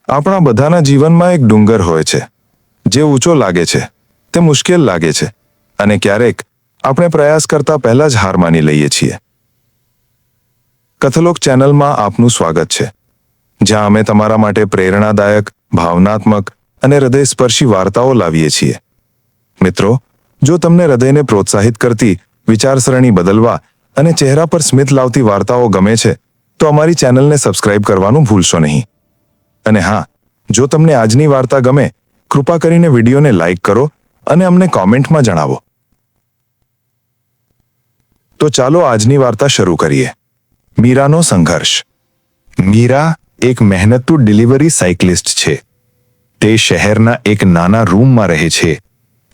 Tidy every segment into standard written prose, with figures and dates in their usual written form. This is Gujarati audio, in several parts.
આપણા બધાના જીવનમાં એક ડુંગર હોય છે, જે ઊંચો લાગે છે, તે મુશ્કેલ લાગે છે, અને ક્યારેક આપણે પ્રયાસ કરતા પહેલા જ હાર માની લઈએ છીએ. કથાલોક ચેનલમાં આપનું સ્વાગત છે, જ્યાં અમે તમારા માટે પ્રેરણાદાયક, ભાવનાત્મક અને હૃદયસ્પર્શી વાર્તાઓ લાવીએ છીએ. મિત્રો, જો તમને હૃદયને પ્રોત્સાહિત કરતી, વિચારસરણી બદલવા અને ચહેરા પર સ્મિત લાવતી વાર્તાઓ ગમે છે, તો અમારી ચેનલને સબસ્ક્રાઇબ કરવાનું ભૂલશો નહીં. અને હા, જો તમને આજની વાર્તા ગમે, કૃપા કરીને વિડીયોને લાઇક કરો અને અમને કોમેન્ટમાં જણાવો. તો ચાલો આજની વાર્તા શરૂ કરીએ. મીરાનો સંઘર્ષ. મીરા એક મહેનતુ ડિલિવરી સાયકલિસ્ટ છે. તે શહેરના એક નાના રૂમમાં રહે છે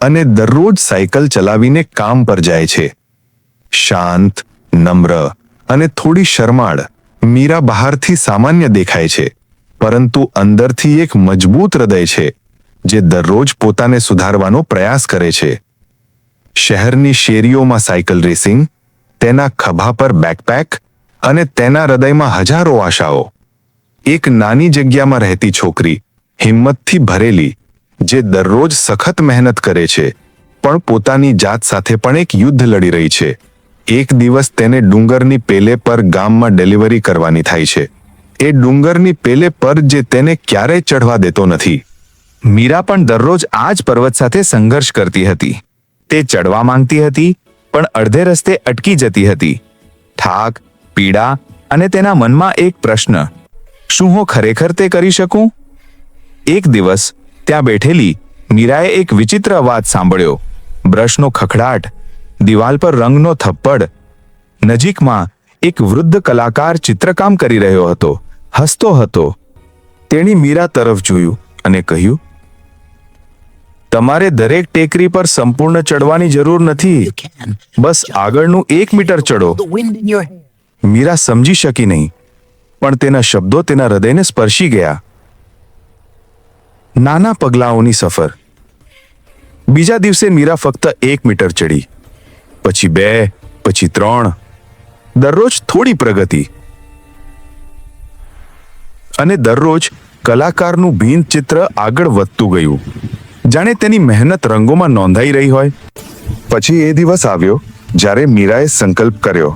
અને દરરોજ સાયકલ ચલાવીને કામ પર જાય છે. શાંત, નમ્ર અને થોડી શરમાળ મીરા બહારથી સામાન્ય દેખાય છે, પરંતુ અંદરથી એક મજબૂત હૃદય છે, જે દરરોજ પોતાને સુધારવાનો પ્રયાસ કરે છે. શહેરની શેરીઓમાં સાયકલ રેસિંગ, તેના ખભા પર બેકપેક અને તેના હૃદયમાં હજારો આશાઓ. એક નાની જગ્યામાં રહેતી છોકરી, હિંમતથી ભરેલી, જે દરરોજ સખત મહેનત કરે છે, પણ પોતાની જાત સાથે પણ એક યુદ્ધ લડી રહી છે. એક દિવસ તેને ડુંગરની પેલે પર ગામમાં ડિલિવરી કરવાની થાય છે. એ ડુંગરની પેલે પર જે તેને ક્યારેય ચઢવા દેતો નથી. મીરા પણ દરરોજ આ જ પર્વત સાથે સંઘર્ષ કરતી હતી. તે ચડવા માંગતી હતી, પણ અડધે રસ્તે અટકી જતી હતી. થાક, પીડા અને તેના મનમાં એક પ્રશ્ન: શું હું ખરેખર તે કરી શકું? એક દિવસ ત્યાં બેઠેલી મીરાએ એક વિચિત્ર અવાજ સાંભળ્યો. બ્રશનો ખખડાટ, દિવાલ પર રંગનો થપ્પડ. નજીકમાં એક વૃદ્ધ કલાકાર ચિત્રકામ કરી રહ્યો હતો, હસતો હતો. તેણે મીરા તરફ જોયું અને કહ્યું, તમારે દરેક ટેકરી પર સંપૂર્ણ ચડવાની જરૂર નથી. બસ આગળનું 1 મીટર ચડો. મીરા સમજી શકી નહીં, પણ તેના શબ્દો તેના હૃદયને સ્પર્શી ગયા. નાના પગલાઓની સફર. બીજા દિવસે મીરા ફક્ત 1 મીટર ચડી, પછી 2, પછી 3. દરરોજ થોડી પ્રગતિ. અને દરરોજ કલાકારનું ભીંત ચિત્ર આગળ વધતું ગયું, જાણે તેની મહેનત રંગોમાં નોંધાઈ રહી હોય. પછી એ દિવસ આવ્યો જ્યારે મીરાએ સંકલ્પ કર્યો,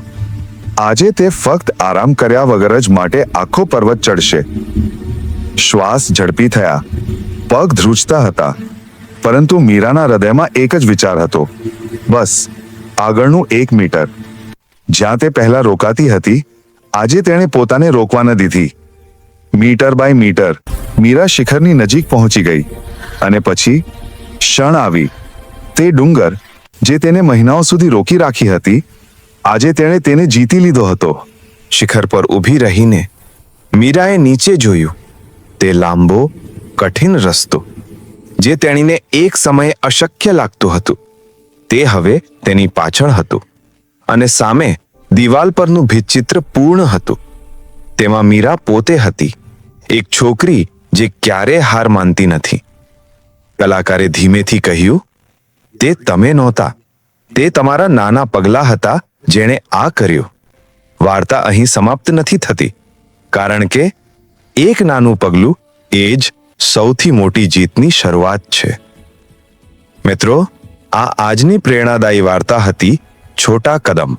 આજે તે ફક્ત આરામ કર્યા વગર જ માટે આખો પર્વત ચડશે. શ્વાસ ઝડપી થયા, પગ ધ્રુજતા હતા, પરંતુ મીરાના હૃદયમાં એક જ વિચાર હતો: બસ આગળનું 1 મીટર. જ્યાં તે પહેલા રોકાતી હતી, આજે તેણે પોતાને રોકવા ન દીધી. મીટર બાય મીટર મીરા શિખરની નજીક પહોંચી ગઈ. અને પછી ક્ષણ આવી. તે ડુંગર, જે તેને મહિનાઓ સુધી રોકી રાખી હતી, આજે તેણે તેને જીતી લીધો હતો. શિખર પર ઊભી રહીને મીરાએ નીચે જોયું. તે લાંબો, કઠિન રસ્તો, જે તેણીને એક સમયે અશક્ય લાગતું હતું, તે હવે તેની પાછળ હતું. અને સામે દિવાલ પરનું ભીંતચિત્ર પૂર્ણ હતું. તેમાં મીરા પોતે હતી, એક છોકરી જે ક્યારેય હાર માનતી નથી. કલાકારે ધીમેથી કહ્યું, તે તમે નહોતા, તે તમારા નાના પગલાં હતા જેણે આ કર્યું. વાર્તા અહીં સમાપ્ત નથી થતી, કારણ કે એક નાનું પગલું એ જ સૌથી મોટી જીતની શરૂઆત છે. મિત્રો, આ આજની પ્રેરણાદાયી વાર્તા હતી, છોટા કદમ.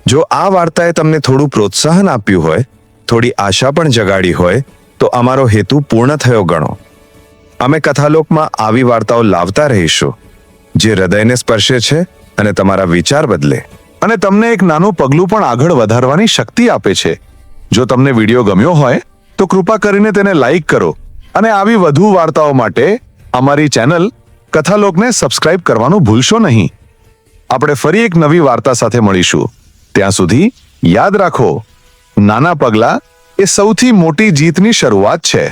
જો આ વાર્તાએ તમને થોડું પ્રોત્સાહન આપ્યું હોય, થોડી આશા પણ જગાડી હોય, તો અમારો હેતુ પૂર્ણ થયો ગણો. અમે કથાલોકમાં આવી વાર્તાઓ લાવતા રહીશું, જે હૃદયને સ્પર્શે છે અને તમારા વિચાર બદલે, અને તમને એક નાનું પગલું પણ આગળ વધારવાની શક્તિ આપે છે. જો તમને વિડીયો ગમ્યો હોય, તો કૃપા કરીને તેને લાઈક કરો અને આવી વધુ વાર્તાઓ માટે અમારી ચેનલ કથાલોકને સબસ્ક્રાઇબ કરવાનું ભૂલશો નહીં. આપણે ફરી એક નવી વાર્તા સાથે મળીશું. ત્યાં સુધી યાદ રાખો, નાના પગલાં એ સૌથી મોટી જીતની શરૂઆત છે.